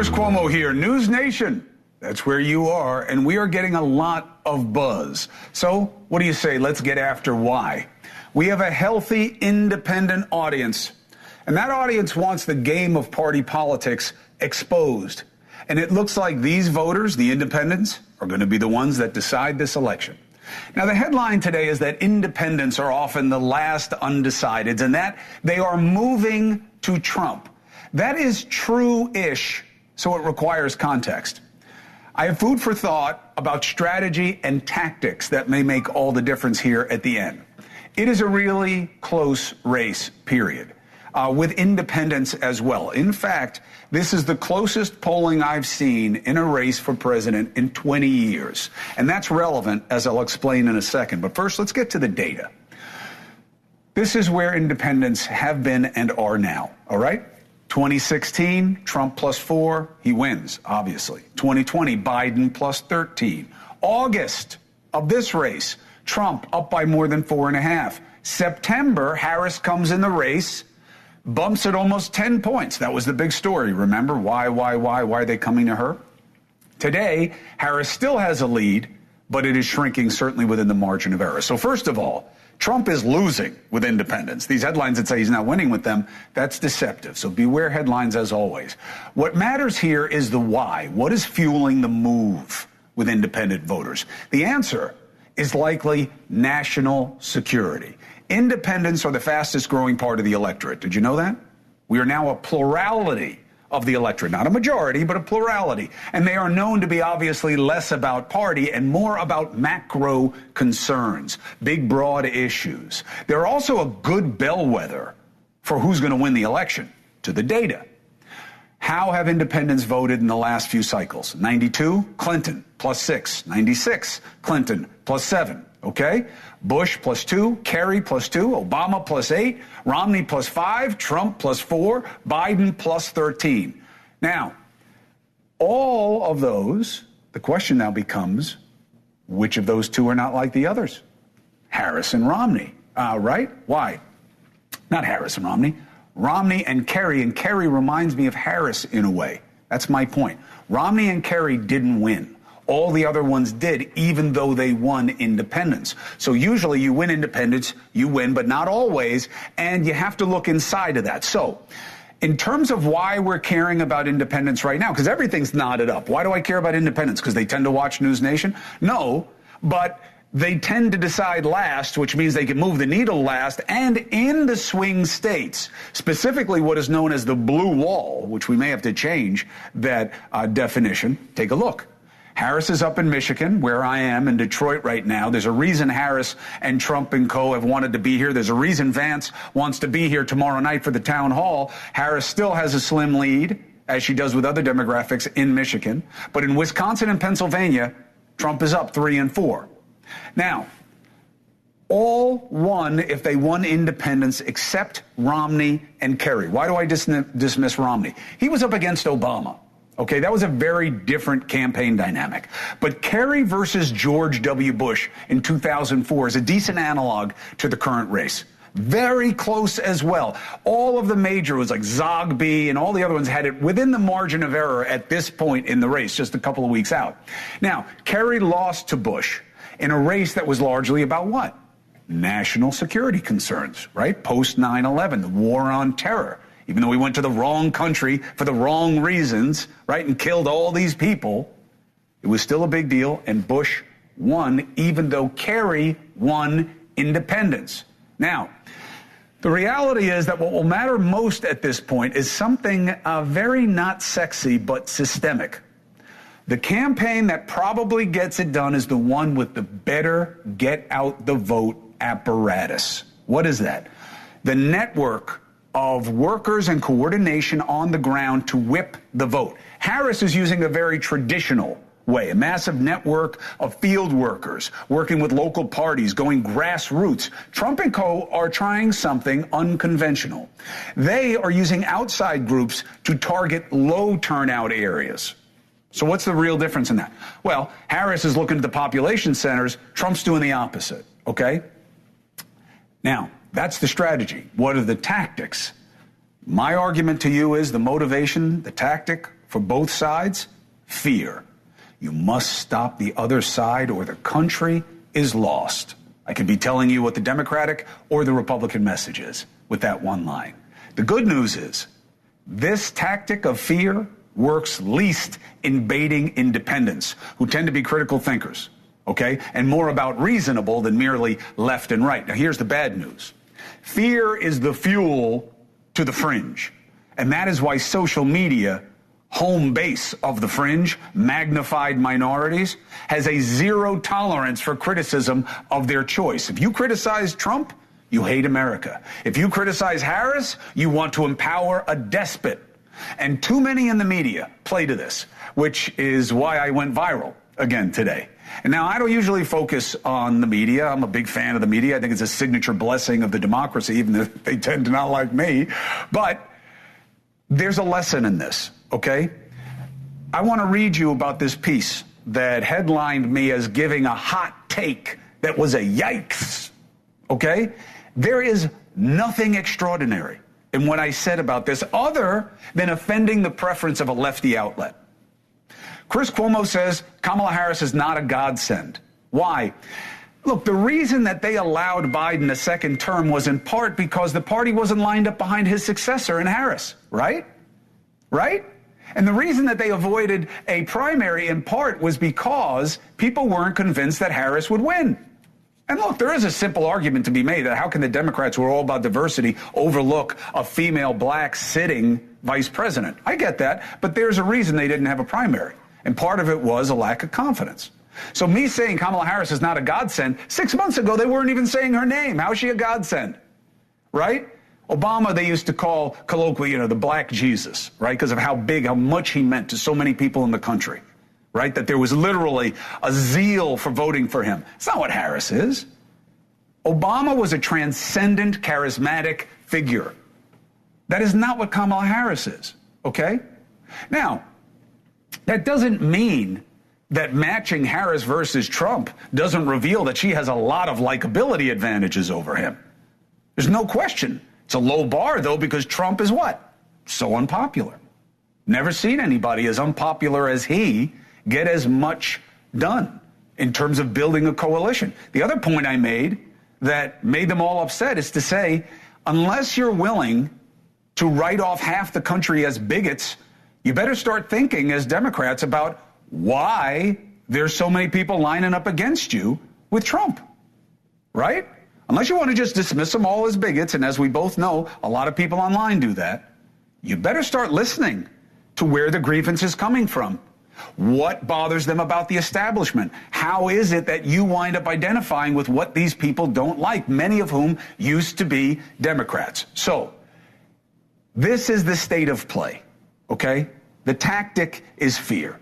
Chris Cuomo here, NewsNation. That's where you are, and we are getting a lot of buzz. So what do you say? Let's get after why. We have a healthy, independent audience, and that audience wants the game of party politics exposed. And it looks like these voters, the independents, are going to be the ones that decide this election. Now, the headline today is that independents are often the last undecideds and that they are moving to Trump. That is true-ish, so it requires context. I have food for thought about strategy and tactics that may make all the difference here at the end. It is a really close race, period, with independents as well. In fact, this is the closest polling I've seen in a race for president in 20 years. And that's relevant, as I'll explain in a second. But first, let's get to the data. This is where independents have been and are now, all right? 2016, Trump +4, he wins, obviously. 2020, Biden +13. August of this race, Trump up by more than 4.5. September, Harris comes in the race, bumps it almost 10 points. That was the big story. Remember, why are they coming to her? Today, Harris still has a lead, but it is shrinking certainly within the margin of error. So first of all, Trump is losing with independents. These headlines that say he's not winning with them, that's deceptive. So beware headlines as always. What matters here is the why. What is fueling the move with independent voters? The answer is likely national security. Independents are the fastest growing part of the electorate. Did you know that? We are now a plurality of the electorate, not a majority, but a plurality. And they are known to be obviously less about party and more about macro concerns, big, broad issues. They're also a good bellwether for who's going to win the election, to the data. How have independents voted in the last few cycles? 92, Clinton, +6. 96, Clinton, +7. Okay? Bush +2, Kerry +2, Obama +8, Romney +5, Trump +4, Biden +13. Now, all of those, the question now becomes, which of those two are not like the others? Harris and Romney, right? Why? Not Harris and Romney. Romney and Kerry reminds me of Harris in a way. That's my point. Romney and Kerry didn't win. All the other ones did, even though they won independents. So usually you win independents, you win, but not always, and you have to look inside of that. So in terms of why we're caring about independents right now, because everything's knotted up. Why do I care about independents? Because they tend to watch NewsNation? No, but they tend to decide last, which means they can move the needle last, and in the swing states, specifically what is known as the blue wall, which we may have to change that definition. Take a look. Harris is up in Michigan, where I am, in Detroit right now. There's a reason Harris and Trump and co. have wanted to be here. There's a reason Vance wants to be here tomorrow night for the town hall. Harris still has a slim lead, as she does with other demographics in Michigan. But in Wisconsin and Pennsylvania, Trump is up 3 and 4. Now, all won if they won independents except Romney and Kerry. Why do I dismiss Romney? He was up against Obama. Okay, that was a very different campaign dynamic. But Kerry versus George W. Bush in 2004 is a decent analog to the current race. Very close as well. All of the major was like Zogby and all the other ones had it within the margin of error at this point in the race, just a couple of weeks out. Now, Kerry lost to Bush in a race that was largely about what? National security concerns, right? Post 9/11, the war on terror. Even though we went to the wrong country for the wrong reasons, right, and killed all these people, it was still a big deal, and Bush won, even though Kerry won independents. Now, the reality is that what will matter most at this point is something very not sexy, but systemic. The campaign that probably gets it done is the one with the better get out the vote apparatus. What is that? The network of workers and coordination on the ground to whip the vote. Harris is using a very traditional way, a massive network of field workers working with local parties, going grassroots. Trump and co. are trying something unconventional. They are using outside groups to target low turnout areas. So what's the real difference in that? Well, Harris is looking at the population centers. Trump's doing the opposite, okay? Now, that's the strategy. What are the tactics? My argument to you is the motivation, the tactic for both sides? Fear. You must stop the other side or the country is lost. I could be telling you what the Democratic or the Republican message is with that one line. The good news is this tactic of fear works least in baiting independents, who tend to be critical thinkers, okay, and more about reasonable than merely left and right. Now, here's the bad news. Fear is the fuel to the fringe, and that is why social media, home base of the fringe, magnified minorities, has a zero tolerance for criticism of their choice. If you criticize Trump, you hate America. If you criticize Harris, you want to empower a despot. And too many in the media play to this, which is why I went viral again today. And now, I don't usually focus on the media. I'm a big fan of the media. I think it's a signature blessing of the democracy, even if they tend to not like me. But there's a lesson in this, okay? I want to read you about this piece that headlined me as giving a hot take that was a yikes, okay? There is nothing extraordinary in what I said about this other than offending the preference of a lefty outlet. Chris Cuomo says Kamala Harris is not a godsend. Why? Look, the reason that they allowed Biden a second term was in part because the party wasn't lined up behind his successor in Harris, right? Right? And the reason that they avoided a primary in part was because people weren't convinced that Harris would win. And look, there is a simple argument to be made that how can the Democrats, who are all about diversity, overlook a female black sitting vice president? I get that, but there's a reason they didn't have a primary. And part of it was a lack of confidence. So me saying Kamala Harris is not a godsend, 6 months ago, they weren't even saying her name. How is she a godsend? Right? Obama, they used to call colloquially, the black Jesus, right? Because of how much he meant to so many people in the country, right? That there was literally a zeal for voting for him. It's not what Harris is. Obama was a transcendent, charismatic figure. That is not what Kamala Harris is, okay? Now, that doesn't mean that matching Harris versus Trump doesn't reveal that she has a lot of likability advantages over him. There's no question. It's a low bar, though, because Trump is what? So unpopular. Never seen anybody as unpopular as he get as much done in terms of building a coalition. The other point I made that made them all upset is to say, unless you're willing to write off half the country as bigots, you better start thinking as Democrats about why there's so many people lining up against you with Trump, right? Unless you want to just dismiss them all as bigots, and as we both know, a lot of people online do that, you better start listening to where the grievance is coming from. What bothers them about the establishment? How is it that you wind up identifying with what these people don't like, many of whom used to be Democrats? So this is the state of play, okay? The tactic is fear,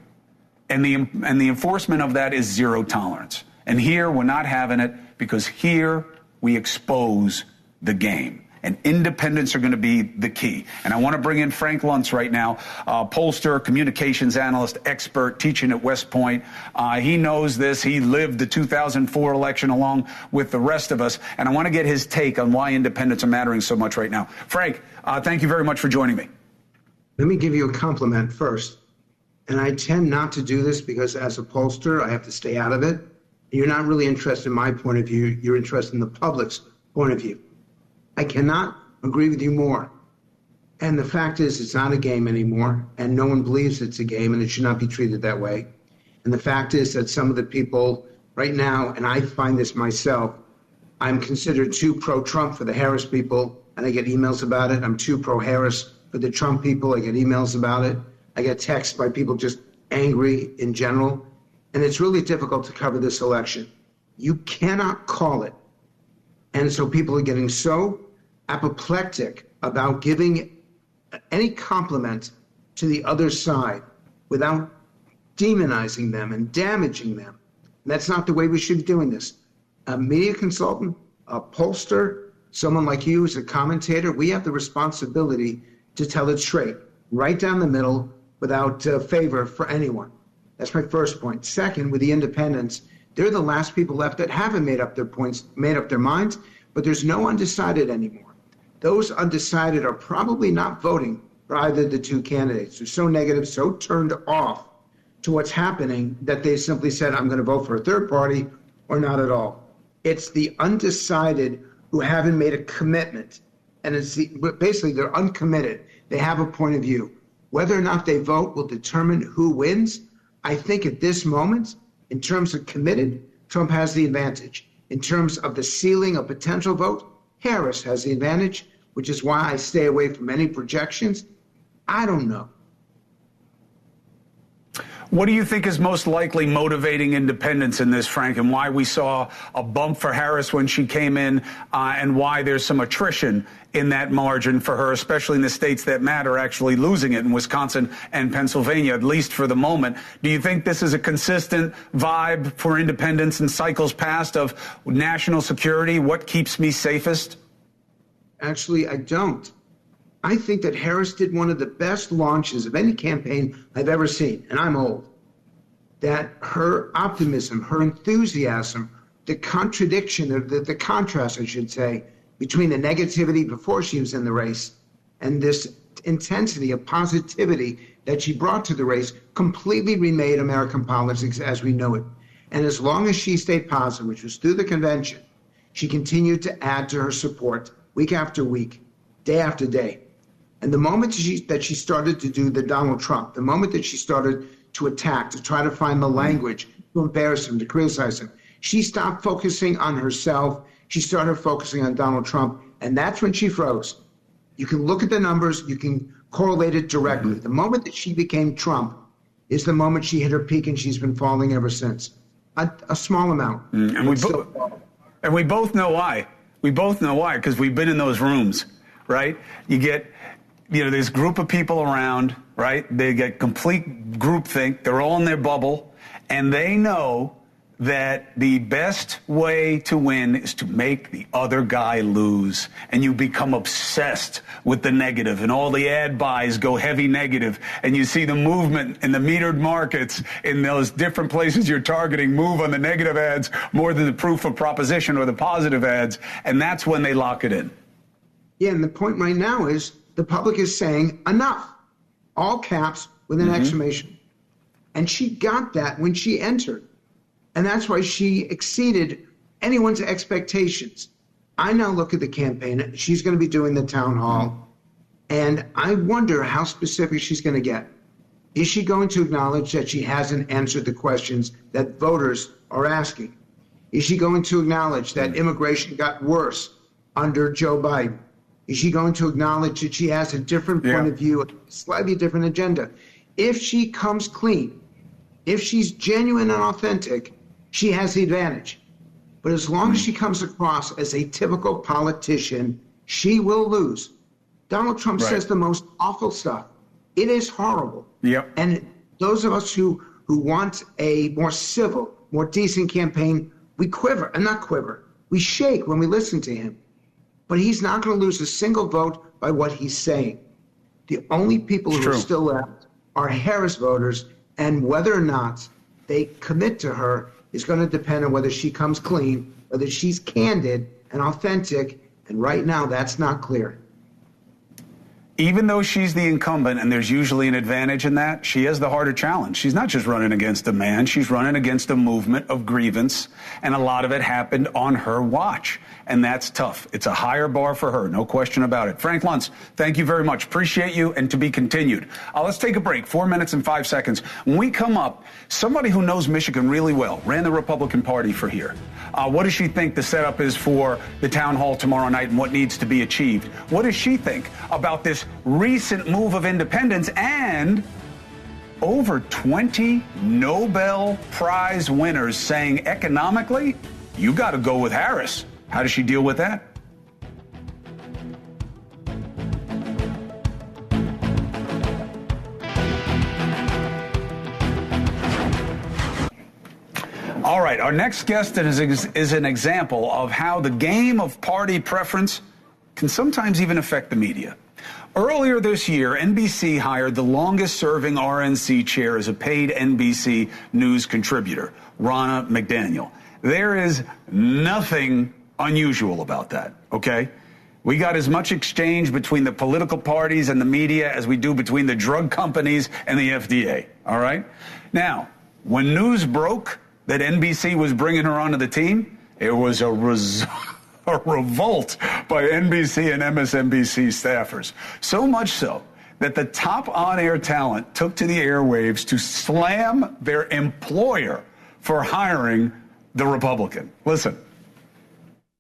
and the enforcement of that is zero tolerance. And here we're not having it because here we expose the game. And independents are going to be the key. And I want to bring in Frank Luntz right now, pollster, communications analyst, expert, teaching at West Point. He knows this. He lived the 2004 election along with the rest of us. And I want to get his take on why independents are mattering so much right now. Frank, thank you very much for joining me. Let me give you a compliment first. And I tend not to do this because as a pollster, I have to stay out of it. You're not really interested in my point of view. You're interested in the public's point of view. I cannot agree with you more. And the fact is, it's not a game anymore, and no one believes it's a game, and it should not be treated that way. And the fact is that some of the people right now, and I find this myself, I'm considered too pro-Trump for the Harris people, and I get emails about it. I'm too pro-Harris for the Trump people. I get emails about it. I get texts by people just angry in general. And it's really difficult to cover this election. You cannot call it. And so people are getting so apoplectic about giving any compliment to the other side without demonizing them and damaging them. And that's not the way we should be doing this. A media consultant, a pollster, someone like you as a commentator, we have the responsibility to tell it straight, right down the middle, without favor for anyone. That's my first point. Second, with the independents, they're the last people left that haven't made up their minds, but there's no undecided anymore. Those undecided are probably not voting for either of the two candidates. They're so negative, so turned off to what's happening that they simply said, I'm going to vote for a third party or not at all. It's the undecided who haven't made a commitment. And basically they're uncommitted. They have a point of view. Whether or not they vote will determine who wins. I think at this moment, in terms of committed, Trump has the advantage. In terms of the ceiling of potential vote, Harris has the advantage, which is why I stay away from any projections. I don't know. What do you think is most likely motivating independents in this, Frank, and why we saw a bump for Harris when she came in, and why there's some attrition in that margin for her, especially in the states that matter, actually losing it in Wisconsin and Pennsylvania, at least for the moment? Do you think this is a consistent vibe for independents in cycles past of national security? What keeps me safest? Actually, I don't. I think that Harris did one of the best launches of any campaign I've ever seen, and I'm old. That her optimism, her enthusiasm, the contradiction, the contrast, I should say, between the negativity before she was in the race and this intensity of positivity that she brought to the race completely remade American politics as we know it. And as long as she stayed positive, which was through the convention, she continued to add to her support week after week, day after day. And the moment that she started to do the Donald Trump, the moment that she started to attack, to try to find the language, to embarrass him, to criticize him, she stopped focusing on herself. She started focusing on Donald Trump. And that's when she froze. You can look at the numbers. You can correlate it directly. The moment that she became Trump is the moment she hit her peak, and she's been falling ever since. A small amount. And we both know why. We both know why, because we've been in those rooms, right? You get... this group of people around, right? They get complete groupthink. They're all in their bubble, and they know that the best way to win is to make the other guy lose. And you become obsessed with the negative, and all the ad buys go heavy negative. And you see the movement in the metered markets in those different places you're targeting move on the negative ads more than the proof of proposition or the positive ads. And that's when they lock it in. Yeah, and the point right now is, the public is saying enough, all caps with an exclamation. And she got that when she entered. And that's why she exceeded anyone's expectations. I now look at the campaign. She's going to be doing the town hall. And I wonder how specific she's going to get. Is she going to acknowledge that she hasn't answered the questions that voters are asking? Is she going to acknowledge that immigration got worse under Joe Biden? Is she going to acknowledge that she has a different point of view, a slightly different agenda? If she comes clean, if she's genuine and authentic, she has the advantage. But as long as she comes across as a typical politician, she will lose. Donald Trump says the most awful stuff. It is horrible. Yep. And those of us who want a more civil, more decent campaign, we quiver, and not quiver. We shake when we listen to him. But he's not going to lose a single vote by what he's saying. The only people who are still left are Harris voters, and whether or not they commit to her is going to depend on whether she comes clean, whether she's candid and authentic, and right now that's not clear. Even though she's the incumbent and there's usually an advantage in that, she has the harder challenge. She's not just running against a man, she's running against a movement of grievance, and a lot of it happened on her watch. And that's tough. It's a higher bar for her, no question about it. Frank Luntz, thank you very much. Appreciate you, and to be continued. Let's take a break, 4 minutes and 5 seconds. When we come up, somebody who knows Michigan really well, ran the Republican Party for here. What does she think the setup is for the town hall tomorrow night and what needs to be achieved? What does she think about this recent move of independence and over 20 Nobel Prize winners saying economically, you got to go with Harris? How does she deal with that? All right, our next guest is an example of how the game of party preference can sometimes even affect the media. Earlier this year, NBC hired the longest-serving RNC chair as a paid NBC News contributor, Ronna McDaniel. There is nothing unusual about that, okay? We got as much exchange between the political parties and the media as we do between the drug companies and the FDA, all right? Now, when news broke that NBC was bringing her onto the team, it was a revolt by NBC and MSNBC staffers. So much so that the top on-air talent took to the airwaves to slam their employer for hiring the Republican. Listen.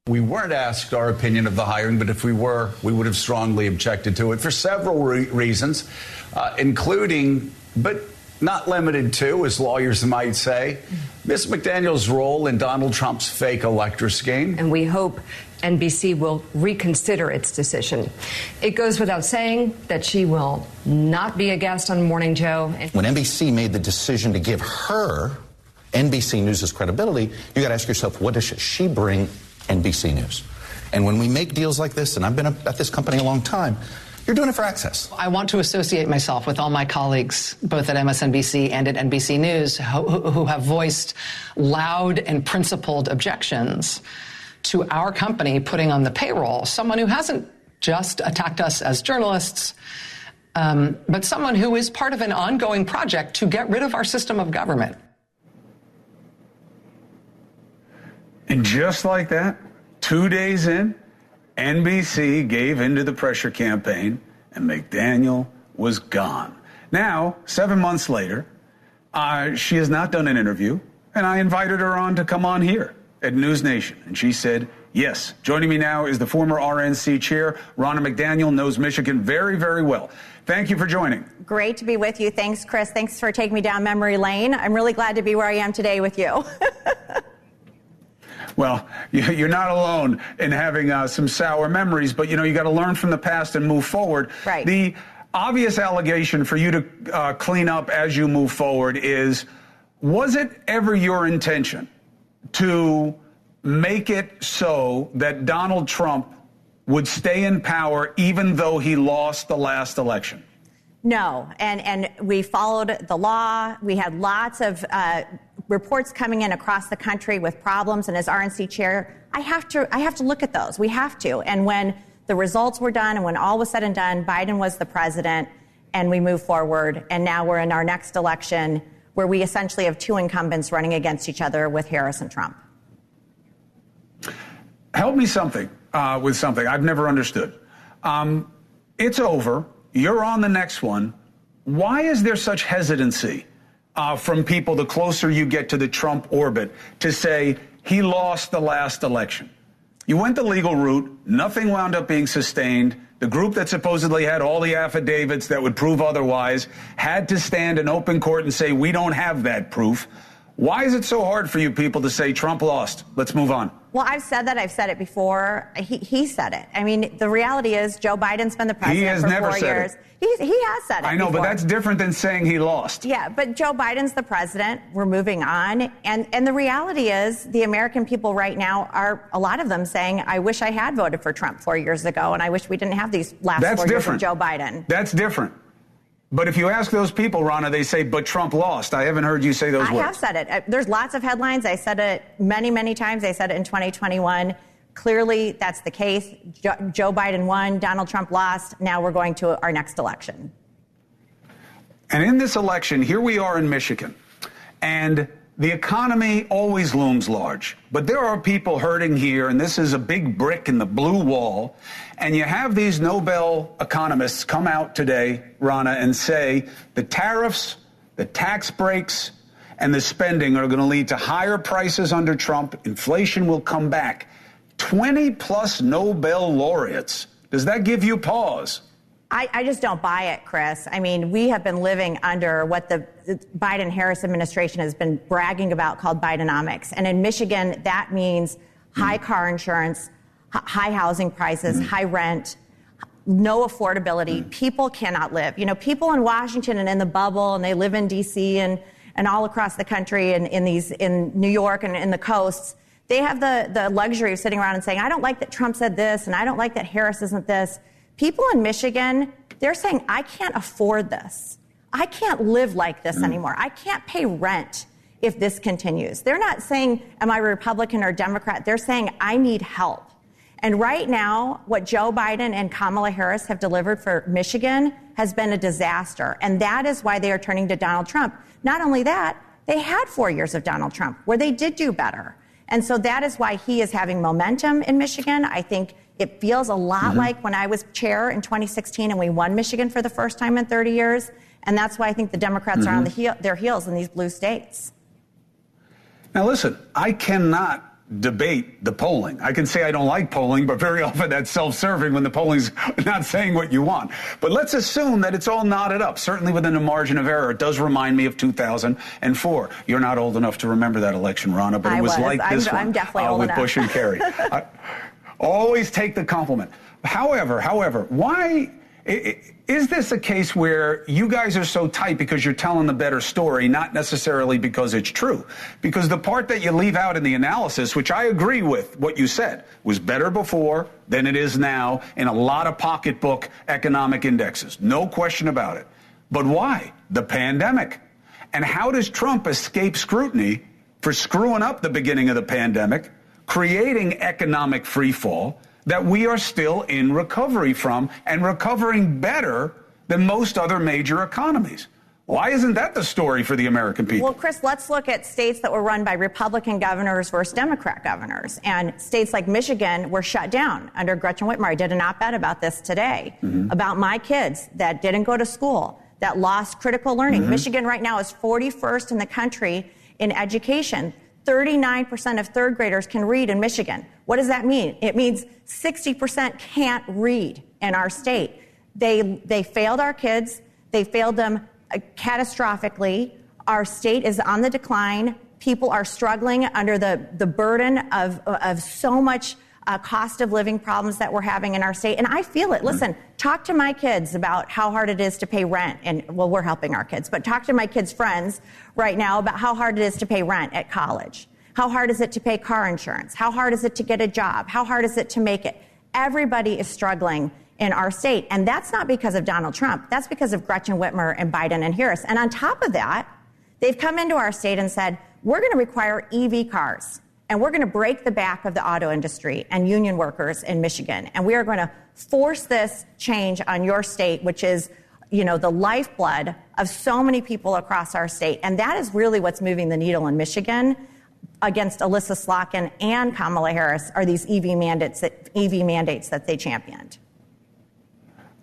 We weren't asked our opinion of the hiring, but if we were, we would have strongly objected to it for several reasons, including, but not limited to, as lawyers might say, Ms. McDaniel's role in Donald Trump's fake elector scheme. And we hope NBC will reconsider its decision. It goes without saying that she will not be a guest on Morning Joe. When NBC made the decision to give her NBC News' credibility, you got to ask yourself, what does she bring NBC News? And when we make deals like this, and I've been at this company a long time, you're doing it for access. I want to associate myself with all my colleagues, both at MSNBC and at NBC News, who have voiced loud and principled objections to our company putting on the payroll someone who hasn't just attacked us as journalists, but someone who is part of an ongoing project to get rid of our system of government. And just like that, 2 days in, NBC gave into the pressure campaign and McDaniel was gone. Now, 7 months later, she has not done an interview, and I invited her on to come on here at NewsNation. And she said, yes. Joining me now is the former RNC chair, Ronna McDaniel, knows Michigan very, very well. Thank you for joining. Great to be with you. Thanks, Chris. Thanks for taking me down memory lane. I'm really glad to be where I am today with you. Well, you're not alone in having some sour memories, but, you know, you got to learn from the past and move forward. Right. The obvious allegation for you to clean up as you move forward is, was it ever your intention to make it so that Donald Trump would stay in power even though he lost the last election? No, and we followed the law. We had lots of reports coming in across the country with problems, and as RNC chair, I have to look at those. We have to. And when the results were done and when all was said and done, Biden was the president, and we moved forward, and now we're in our next election where we essentially have two incumbents running against each other with Harris and Trump. Help me with something I've never understood. It's over. You're on the next one. Why is there such hesitancy from people the closer you get to the Trump orbit to say he lost the last election? You went the legal route. Nothing wound up being sustained. The group that supposedly had all the affidavits that would prove otherwise had to stand in open court and say, we don't have that proof. Why is it so hard for you people to say Trump lost? Let's move on. Well, I've said that. I've said it before. He said it. I mean, the reality is Joe Biden's been the president for 4 years. He has said it. I know, before. But that's different than saying he lost. Yeah, but Joe Biden's the president. We're moving on. And the reality is the American people right now are, a lot of them saying, I wish I had voted for Trump 4 years ago, and I wish we didn't have these last 4 years of Joe Biden. That's different. But if you ask those people, Ronna, they say, but Trump lost. I haven't heard you say those words. I have said it. There's lots of headlines. I said it many, many times. I said it in 2021. Clearly, that's the case. Joe Biden won. Donald Trump lost. Now we're going to our next election. And in this election, here we are in Michigan. And the economy always looms large. But there are people hurting here, and this is a big brick in the blue wall. And you have these Nobel economists come out today, Ronna, and say the tariffs, the tax breaks, and the spending are going to lead to higher prices under Trump. Inflation will come back. 20-plus Nobel laureates. Does that give you pause? I just don't buy it, Chris. I mean, we have been living under what the Biden-Harris administration has been bragging about called Bidenomics. And in Michigan, that means high car insurance, high housing prices, high rent, no affordability. People cannot live. You know, people in Washington and in the bubble, and they live in D.C. and all across the country and in New York and in the coasts, they have the luxury of sitting around and saying, I don't like that Trump said this, and I don't like that Harris isn't this. People in Michigan, they're saying, I can't afford this. I can't live like this anymore. I can't pay rent if this continues. They're not saying, am I Republican or Democrat? They're saying, I need help. And right now, what Joe Biden and Kamala Harris have delivered for Michigan has been a disaster. And that is why they are turning to Donald Trump. Not only that, they had 4 years of Donald Trump where they did do better. And so that is why he is having momentum in Michigan. I think it feels a lot like when I was chair in 2016 and we won Michigan for the first time in 30 years. And that's why I think the Democrats are on their heels in these blue states. Now, listen, I cannot debate the polling. I can say I don't like polling, but very often that's self-serving when the polling's not saying what you want. But let's assume that it's all knotted up, certainly within a margin of error. It does remind me of 2004. You're not old enough to remember that election, Ronna, but it was like this one. I'm definitely old with enough. Bush and Kerry. Always take the compliment. However, why is this a case where you guys are so tight because you're telling the better story, not necessarily because it's true? Because the part that you leave out in the analysis, which I agree with what you said, was better before than it is now in a lot of pocketbook economic indexes. No question about it. But why? The pandemic. And how does Trump escape scrutiny for screwing up the beginning of the pandemic, creating economic freefall that we are still in recovery from, and recovering better than most other major economies? Why isn't that the story for the American people? Well, Chris, let's look at states that were run by Republican governors versus Democrat governors. And states like Michigan were shut down under Gretchen Whitmer. I did an op-ed about this today, about my kids that didn't go to school, that lost critical learning. Michigan right now is 41st in the country in education. 39% of third graders can read in Michigan. What does that mean? It means 60% can't read in our state. They failed our kids. They failed them catastrophically. Our state is on the decline. People are struggling under the burden of so much cost of living problems that we're having in our state. And I feel it. Listen, talk to my kids about how hard it is to pay rent. And, well, we're helping our kids, but talk to my kids' friends right now about how hard it is to pay rent at college. How hard is it to pay car insurance? How hard is it to get a job? How hard is it to make it? Everybody is struggling in our state. And that's not because of Donald Trump. That's because of Gretchen Whitmer and Biden and Harris. And on top of that, they've come into our state and said, we're going to require EV cars. And we're going to break the back of the auto industry and union workers in Michigan. And we are going to force this change on your state, which is, you know, the lifeblood of so many people across our state. And that is really what's moving the needle in Michigan against Alyssa Slotkin and Kamala Harris, are these EV mandates that they championed.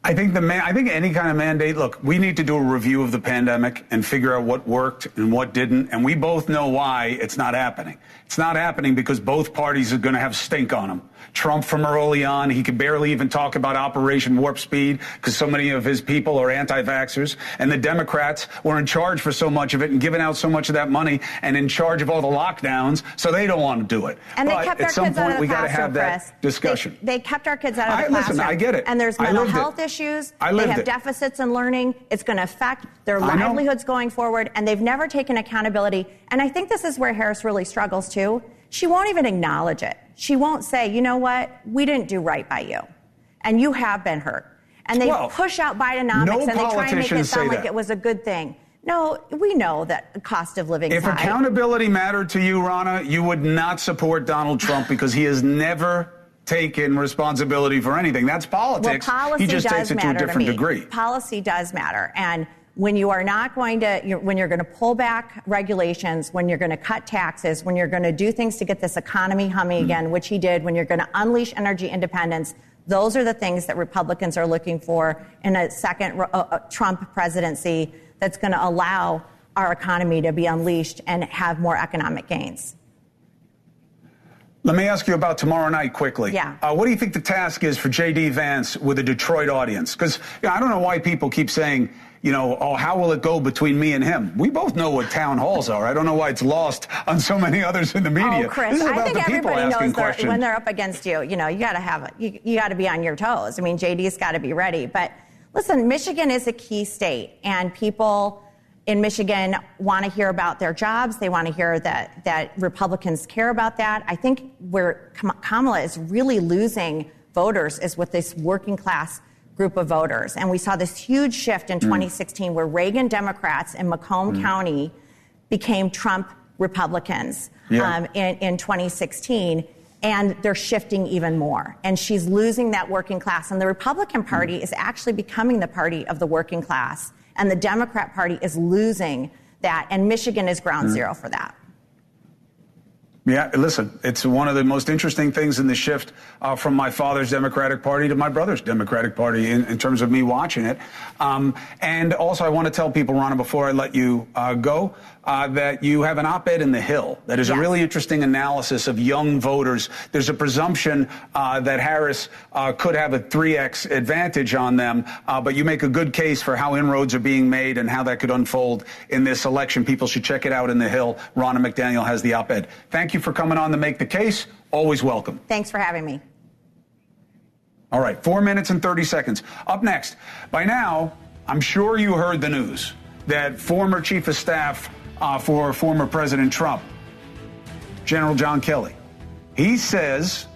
I think any kind of mandate, look, we need to do a review of the pandemic and figure out what worked and what didn't. And we both know why it's not happening. It's not happening because both parties are going to have stink on them. Trump from early on, he could barely even talk about Operation Warp Speed because so many of his people are anti-vaxxers. And the Democrats were in charge for so much of it and giving out so much of that money and in charge of all the lockdowns, so they don't want to do it. And but they kept at our some kids out point, of the we got to classroom, have that Chris. discussion. They kept our kids out of the classroom. Listen, I get it. And there's I mental lived health it. issues. I lived They have it. deficits in learning. It's going to affect their livelihoods going forward. And they've never taken accountability. And I think this is where Harris really struggles, too. She won't even acknowledge it. She won't say, you know what, we didn't do right by you. And you have been hurt. And they push out Bidenomics and they try and make it sound like it was a good thing. No, we know that cost of living is high. If accountability mattered to you, Ronna, you would not support Donald Trump because he has never taken responsibility for anything. That's politics. Well, policy he just does takes it to a matter different to me. degree. Policy does matter. And when you are not going to, when you're going to pull back regulations, when you're going to cut taxes, when you're going to do things to get this economy humming again, which he did, when you're going to unleash energy independence, those are the things that Republicans are looking for in a second Trump presidency that's going to allow our economy to be unleashed and have more economic gains. Let me ask you about tomorrow night quickly. Yeah. What do you think the task is for J.D. Vance with a Detroit audience? Because I don't know why people keep saying, you know, oh, how will it go between me and him? We both know what town halls are. I don't know why it's lost on so many others in the media. Oh, Chris, this is about I think the people everybody knows questions. when they're up against you, you know, you got to have it. You got to be on your toes. I mean, JD's got to be ready. But listen, Michigan is a key state, and people in Michigan want to hear about their jobs. They want to hear that Republicans care about that. I think where Kamala is really losing voters is with this working class group of voters. And we saw this huge shift in 2016 where Reagan Democrats in Macomb County became Trump Republicans in 2016. and they're shifting even more. And she's losing that working class. And the Republican Party is actually becoming the party of the working class. And the Democrat Party is losing that. And Michigan is ground zero for that. Yeah, listen, it's one of the most interesting things in the shift from my father's Democratic Party to my brother's Democratic Party in terms of me watching it. And also, I want to tell people, Ronna, before I let you go, that you have an op-ed in The Hill that is a really interesting analysis of young voters. There's a presumption that Harris could have a 3X advantage on them, but you make a good case for how inroads are being made and how that could unfold in this election. People should check it out in The Hill. Ronna McDaniel has the op-ed. Thank you for coming on to make the case. Always welcome. Thanks for having me. All right, 4 minutes and 30 seconds. Up next, by now, I'm sure you heard the news that former chief of staff for former President Trump, General John Kelly, he says,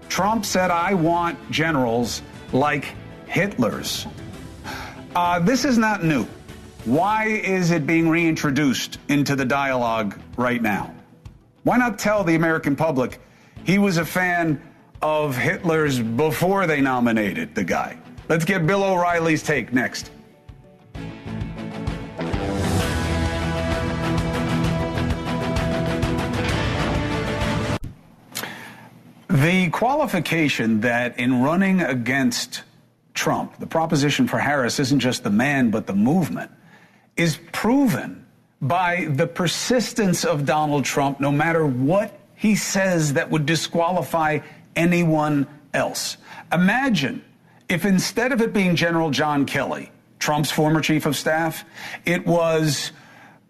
Trump said, I want generals like Hitler's. This is not new. Why is it being reintroduced into the dialogue right now? Why not tell the American public he was a fan of Hitler's before they nominated the guy? Let's get Bill O'Reilly's take next. The qualification that in running against Trump, the proposition for Harris isn't just the man, but the movement, is proven by the persistence of Donald Trump, no matter what he says that would disqualify anyone else. Imagine if instead of it being General John Kelly, Trump's former chief of staff, it was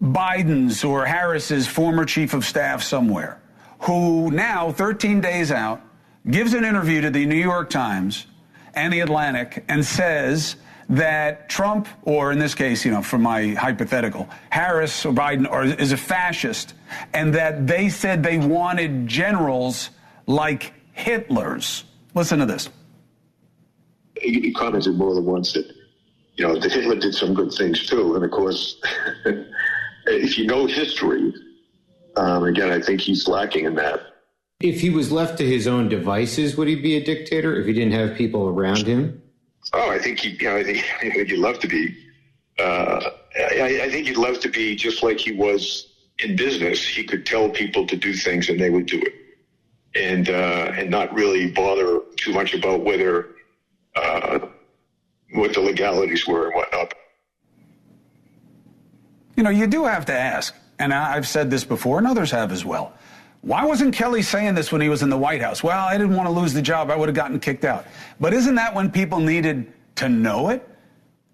Biden's or Harris's former chief of staff somewhere, who now, 13 days out, gives an interview to the New York Times and the Atlantic and says that Trump, or in this case, for my hypothetical, Harris or Biden is a fascist, and that they said they wanted generals like Hitler's. Listen to this. He commented more than once that, that Hitler did some good things too. And of course, if you know history, again, I think he's lacking in that. If he was left to his own devices, would he be a dictator if he didn't have people around him? Oh, I think he'd love to be. I think he'd love to be just like he was in business. He could tell people to do things and they would do it, and not really bother too much about whether what the legalities were and whatnot. You do have to ask, and I've said this before, and others have as well. Why wasn't Kelly saying this when he was in the White House? Well, I didn't want to lose the job. I would have gotten kicked out. But isn't that when people needed to know it?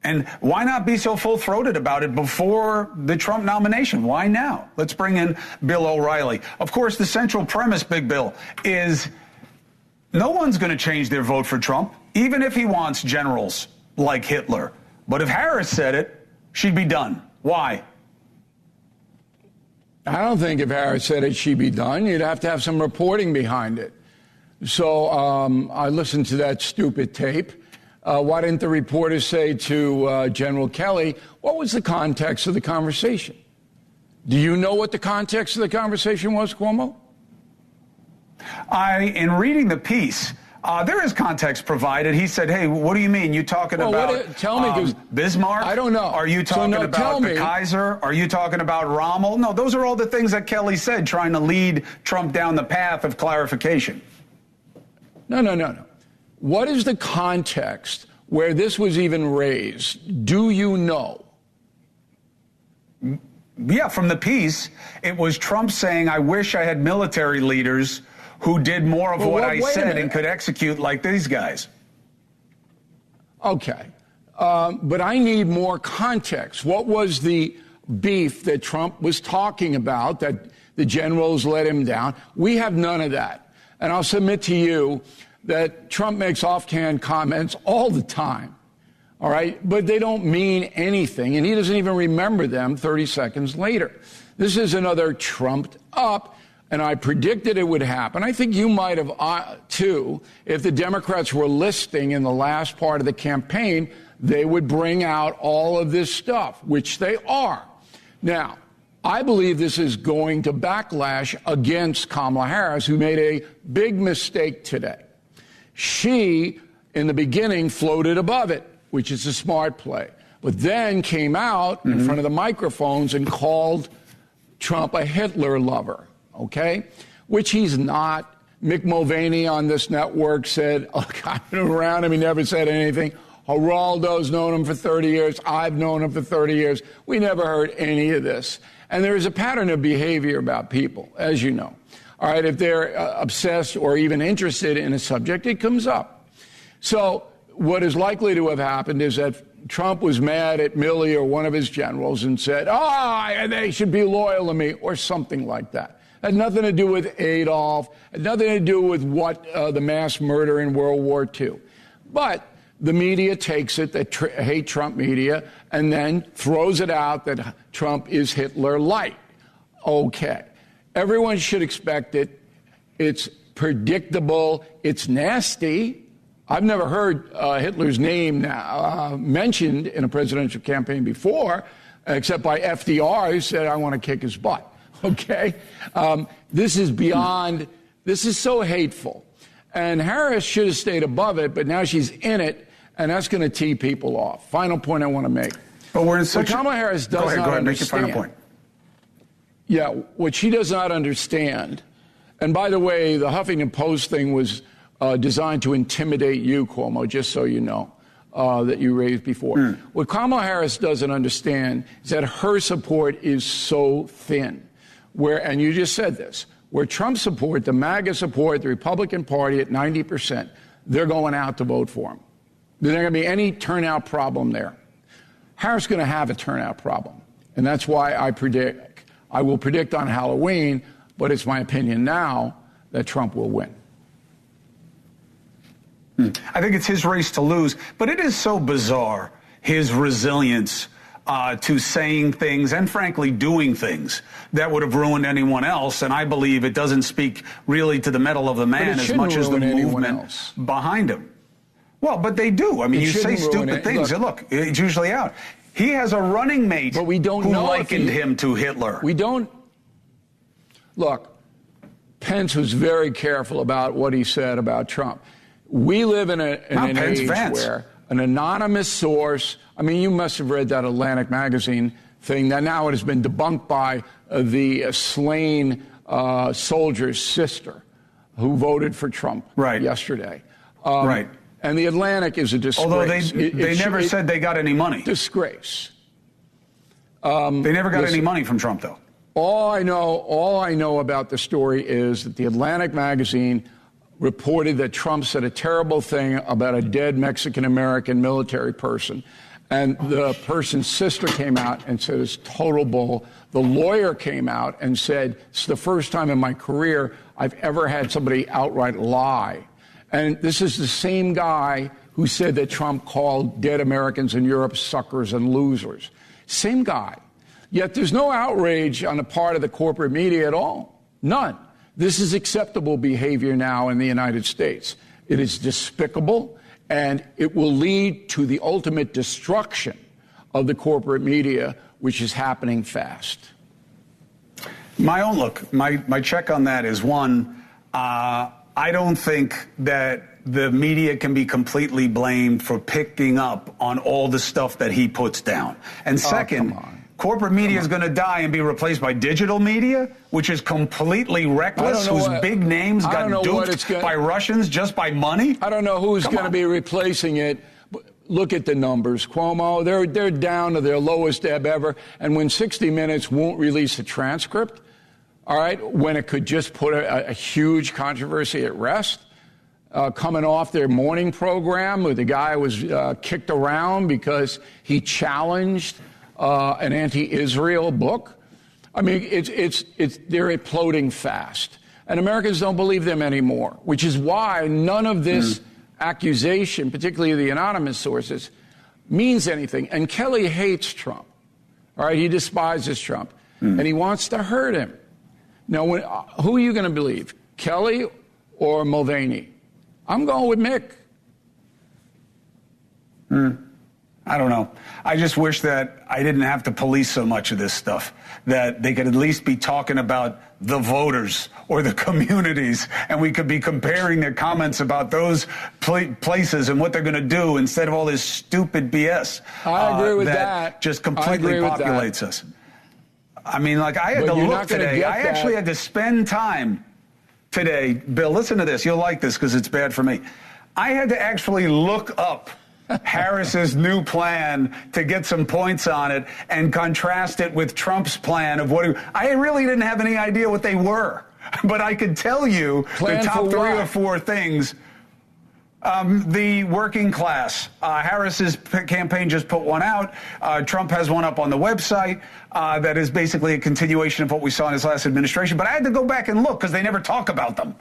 And why not be so full-throated about it before the Trump nomination? Why now? Let's bring in Bill O'Reilly. Of course, the central premise, Big Bill, is no one's going to change their vote for Trump, even if he wants generals like Hitler. But if Harris said it, she'd be done. Why? I don't think if Harris said it, she'd be done. You'd have to have some reporting behind it. So I listened to that stupid tape. Why didn't the reporters say to General Kelly, what was the context of the conversation? Do you know what the context of the conversation was, Cuomo? In reading the piece, there is context provided. He said, hey, what do you mean? You talking about tell me, 'cause Bismarck? I don't know. Are you talking about the Kaiser? Are you talking about Rommel? No, those are all the things that Kelly said, trying to lead Trump down the path of clarification. No. What is the context where this was even raised? Do you know? Yeah, from the piece, it was Trump saying, I wish I had military leaders who did more of what I said and could execute like these guys. Okay. But I need more context. What was the beef that Trump was talking about, that the generals let him down? We have none of that. And I'll submit to you that Trump makes offhand comments all the time, all right? But they don't mean anything, and he doesn't even remember them 30 seconds later. This is another trumped up, and I predicted it would happen. I think you might have, too, if the Democrats were listing in the last part of the campaign, they would bring out all of this stuff, which they are. Now, I believe this is going to backlash against Kamala Harris, who made a big mistake today. She, in the beginning, floated above it, which is a smart play, but then came out in front of the microphones and called Trump a Hitler lover, okay? Which he's not. Mick Mulvaney on this network said, look, I've been around him, he never said anything. Geraldo's known him for 30 years. I've known him for 30 years. We never heard any of this. And there is a pattern of behavior about people, as you know. All right, if they're obsessed or even interested in a subject, it comes up. So what is likely to have happened is that Trump was mad at Milley or one of his generals and said, they should be loyal to me, or something like that. Had nothing to do with Adolf, had nothing to do with the mass murder in World War II. But the media takes it, the hate Trump media, and then throws it out that Trump is Hitler light. Okay. Everyone should expect it. It's predictable. It's nasty. I've never heard Hitler's name mentioned in a presidential campaign before, except by FDR, who said, I want to kick his butt. Okay? This is beyond, this is so hateful. And Harris should have stayed above it, but now she's in it, and that's going to tee people off. Final point I want to make. But we're in such Kamala Harris does not go ahead, understand. make your final point. Yeah, what she does not understand, and by the way, the Huffington Post thing was designed to intimidate you, Cuomo, just so you know, that you raised before. What Kamala Harris doesn't understand is that her support is so thin. And you just said this, where Trump support, the MAGA support, the Republican Party at 90%, they're going out to vote for him. There's not going to be any turnout problem there. Harris is going to have a turnout problem. And that's why I will predict on Halloween, but it's my opinion now that Trump will win. I think it's his race to lose, but it is so bizarre, his resilience to saying things and, frankly, doing things that would have ruined anyone else. And I believe it doesn't speak really to the mettle of the man as much as the movement behind him. Well, but they do. I mean, you say stupid things. Look, it's usually out. He has a running mate but we don't who know likened him to Hitler. We don't. Look, Pence was very careful about what he said about Trump. We live in an age where an anonymous source, I mean, you must have read that Atlantic magazine thing that now it has been debunked by the slain soldier's sister who voted for Trump yesterday. Right. And the Atlantic is a disgrace. Although they never said they got any money. Disgrace. They never got any money from Trump, though. All I know about the story is that the Atlantic magazine reported that Trump said a terrible thing about a dead Mexican-American military person. And the person's sister came out and said it's total bull. The lawyer came out and said, it's the first time in my career I've ever had somebody outright lie. And this is the same guy who said that Trump called dead Americans in Europe suckers and losers. Same guy. Yet there's no outrage on the part of the corporate media at all. None. This is acceptable behavior now in the United States. It is despicable, and it will lead to the ultimate destruction of the corporate media, which is happening fast. My check on that is, one, I don't think that the media can be completely blamed for picking up on all the stuff that he puts down. And second, corporate media is going to die and be replaced by digital media, which is completely reckless, whose big names got duped by Russians just by money. I don't know who's going to be replacing it. Look at the numbers, Cuomo. They're down to their lowest ebb ever. And when 60 Minutes won't release a transcript, all right, when it could just put a huge controversy at rest, coming off their morning program where the guy was kicked around because he challenged an anti-Israel book. I mean, they're imploding fast. And Americans don't believe them anymore, which is why none of this accusation, particularly the anonymous sources, means anything. And Kelly hates Trump. All right, he despises Trump. And he wants to hurt him. Now, who are you going to believe, Kelly or Mulvaney? I'm going with Mick. I don't know. I just wish that I didn't have to police so much of this stuff, that they could at least be talking about the voters or the communities, and we could be comparing their comments about those places and what they're going to do instead of all this stupid BS. I agree with that. Just completely populates us. I mean, like, I had to look today. I actually had to spend time today. Bill, listen to this. You'll like this because it's bad for me. I had to actually look up Harris's new plan to get some points on it and contrast it with Trump's plan of what I really didn't have any idea what they were, but I could tell you the top 3 or 4 things. The working class. Harris's campaign just put one out. Trump has one up on the website that is basically a continuation of what we saw in his last administration. But I had to go back and look because they never talk about them.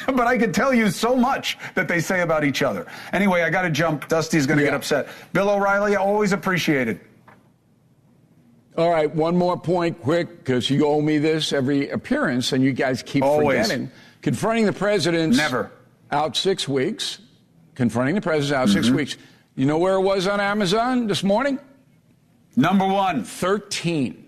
But I could tell you so much that they say about each other. Anyway, I got to jump. Dusty's going to get upset. Bill O'Reilly, always appreciated. All right, one more point quick, because you owe me this every appearance, and you guys keep forgetting. Confronting the president's out 6 weeks. Confronting the president out 6 weeks. You know where it was on Amazon this morning? Number 1. 13.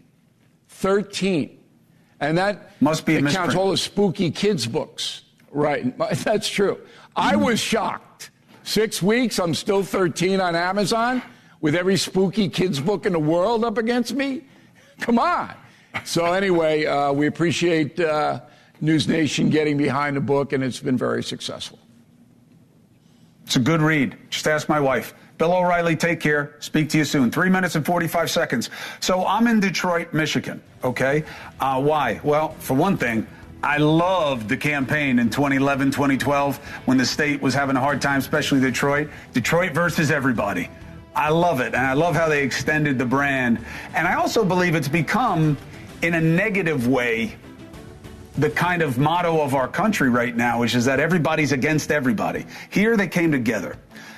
And that must be a misprint. Counts all the spooky kids' books. Right. That's true. I was shocked. 6 weeks, I'm still 13 on Amazon with every spooky kids' book in the world up against me? Come on. So anyway, we appreciate NewsNation getting behind the book, and it's been very successful. It's a good read. Just ask my wife. Bill O'Reilly, take care. Speak to you soon. 3 minutes and 45 seconds. So I'm in Detroit, Michigan, okay? Why? Well, for one thing, I loved the campaign in 2011, 2012, when the state was having a hard time, especially Detroit. Detroit versus everybody. I love it, and I love how they extended the brand. And I also believe it's become, in a negative way, the kind of motto of our country right now, which is that everybody's against everybody. Here they came together.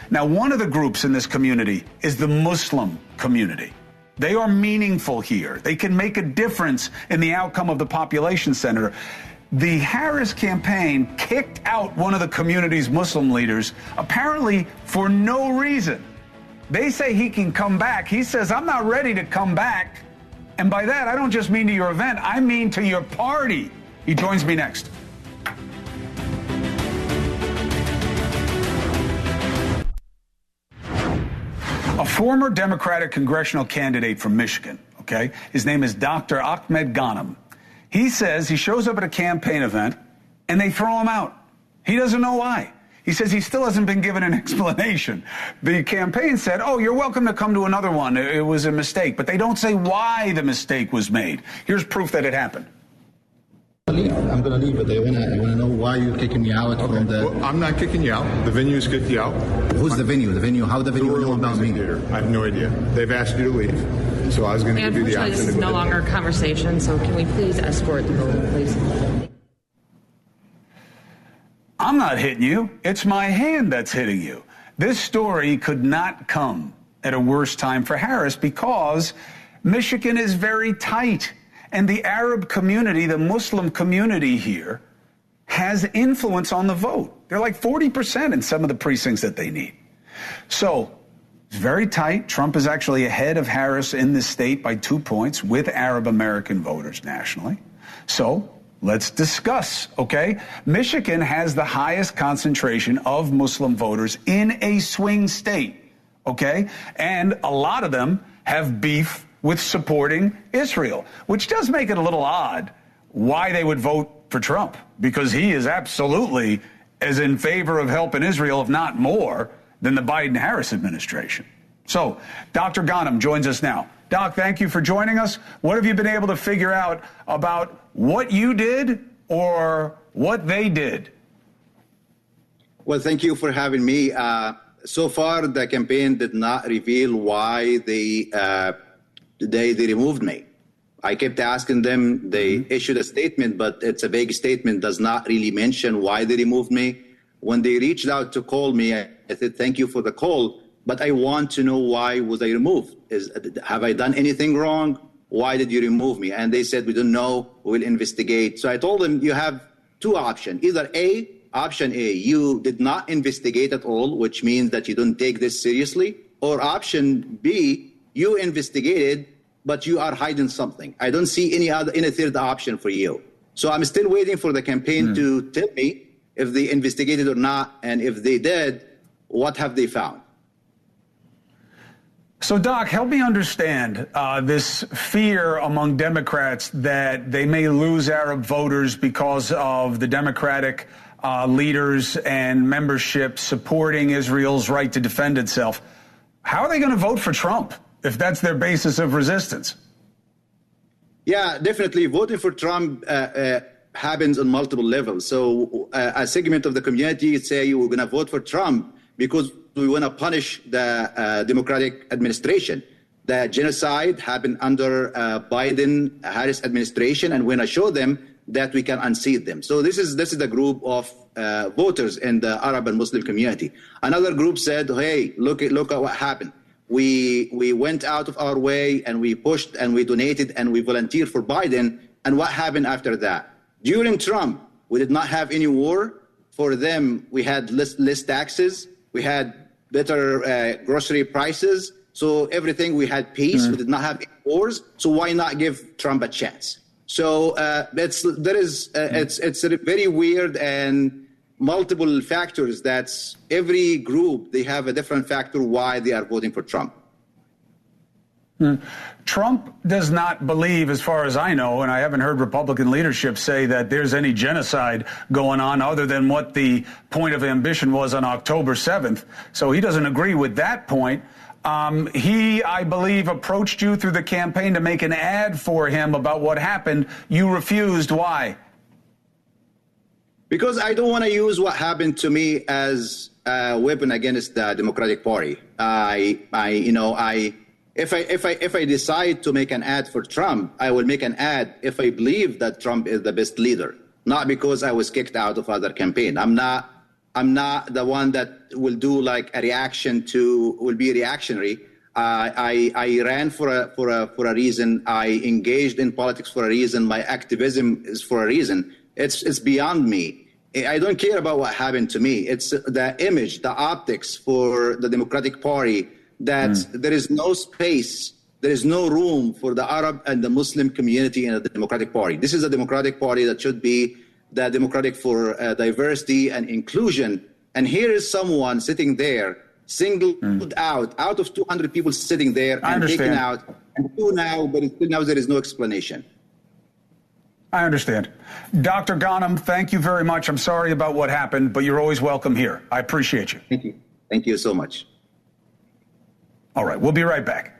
Now, one of the groups in this community is the Muslim community. They are meaningful here. They can make a difference in the outcome of the population center. The Harris campaign kicked out one of the community's Muslim leaders, apparently for no reason. They say he can come back. He says, I'm not ready to come back. And by that, I don't just mean to your event, I mean to your party. He joins me next. A former Democratic congressional candidate from Michigan, okay? His name is Dr. Ahmed Ghanem. He says he shows up at a campaign event and they throw him out. He doesn't know why. He says he still hasn't been given an explanation. The campaign said, oh, you're welcome to come to another one. It was a mistake. But they don't say why the mistake was made. Here's proof that it happened. I'm going to leave it. I want to know why you're kicking me out from the... Well, I'm not kicking you out. The venue's kicked you out. Who's the venue? The venue? How the venue know about me? I have no idea. They've asked you to leave. So I was going to give you the option. This is no longer a conversation, so can we please escort the vote, please? I'm not hitting you. It's my hand that's hitting you. This story could not come at a worse time for Harris because Michigan is very tight. And the Arab community, the Muslim community here, has influence on the vote. They're like 40% in some of the precincts that they need. So it's very tight. Trump is actually ahead of Harris in this state by 2 points with Arab American voters nationally. So let's discuss, okay? Michigan has the highest concentration of Muslim voters in a swing state, okay? And a lot of them have beef with supporting Israel, which does make it a little odd why they would vote for Trump, because he is absolutely as in favor of helping Israel, if not more, than the Biden-Harris administration. So Dr. Ghanem joins us now. Doc, thank you for joining us. What have you been able to figure out about what you did or what they did? Well, thank you for having me. So far, the campaign did not reveal why they removed me. I kept asking them. They issued a statement, but it's a vague statement, does not really mention why they removed me. When they reached out to call me, I said, thank you for the call, but I want to know why was I removed. Have I done anything wrong? Why did you remove me? And they said, we don't know, we'll investigate. So I told them, you have two options. Either option A, you did not investigate at all, which means that you don't take this seriously, or option B, you investigated, but you are hiding something. I don't see any third option for you. So I'm still waiting for the campaign to tell me if they investigated or not, and if they did, what have they found? So, Doc, help me understand this fear among Democrats that they may lose Arab voters because of the Democratic leaders and membership supporting Israel's right to defend itself. How are they going to vote for Trump if that's their basis of resistance? Yeah, definitely. Voting for Trump happens on multiple levels. So a segment of the community say we're going to vote for Trump because we want to punish the Democratic administration. The genocide happened under Biden-Harris administration, and we're going to show them that we can unseat them. So this is the group of voters in the Arab and Muslim community. Another group said, hey, look at what happened. We went out of our way and we pushed and we donated and we volunteered for Biden. And what happened after that? During Trump, we did not have any war. For them, we had less taxes. We had better grocery prices. So everything, we had peace. We did not have any wars. So why not give Trump a chance? So it's very weird and multiple factors. That's every group, they have a different factor why they are voting for Trump. Trump does not believe, as far as I know, and I haven't heard Republican leadership say that there's any genocide going on other than what the point of ambition was on October 7th. So he doesn't agree with that point. He, I believe, approached you through the campaign to make an ad for him about what happened. You refused. Why? Because I don't want to use what happened to me as a weapon against the Democratic Party. If I decide to make an ad for Trump, I will make an ad if I believe that Trump is the best leader, not because I was kicked out of other campaign. I'm not the one that will do like a will be reactionary. I ran for a reason. I engaged in politics for a reason. My activism is for a reason. It's beyond me. I don't care about what happened to me. It's the image, the optics for the Democratic Party, that there is no space, there is no room for the Arab and the Muslim community in the Democratic Party. This is a Democratic Party that should be the Democratic for diversity and inclusion. And here is someone sitting there, singled out of 200 people sitting there and taken out. And who now, but until now there is no explanation. I understand. Dr. Ghanem, thank you very much. I'm sorry about what happened, but you're always welcome here. I appreciate you. Thank you. Thank you so much. All right, we'll be right back.